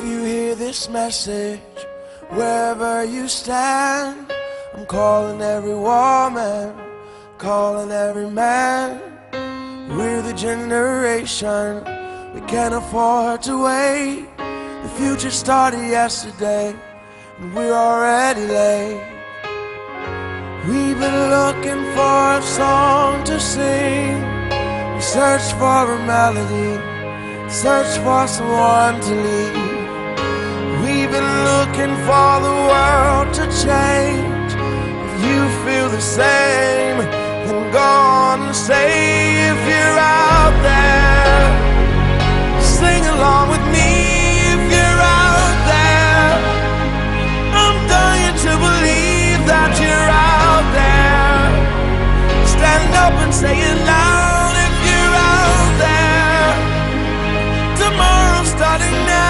you hear this message, wherever you stand, I'm calling every woman, calling every man. We're the generation, we can't afford to wait. The future started yesterday, and we're already late. We've been looking for a song to sing. We search for a melody, search for someone to lead. We've been looking for the world to change. If you feel the same, then go on and say, if you're out there, sing along with me. If you're out there, I'm dying to believe that you're out there. Stand up and say it loud. If you're out there, tomorrow's starting now.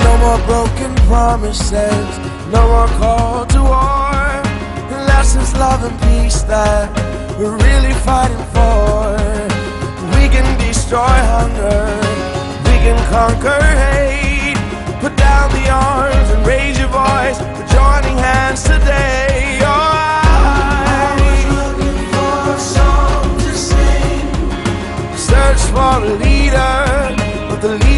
No more broken promises, no more call to war, unless it's love and peace that we're really fighting for. We can destroy hunger, we can conquer hate. Put down the arms and raise your voice. We're joining hands today. I was looking for a song to sing. Search for a leader, but the leader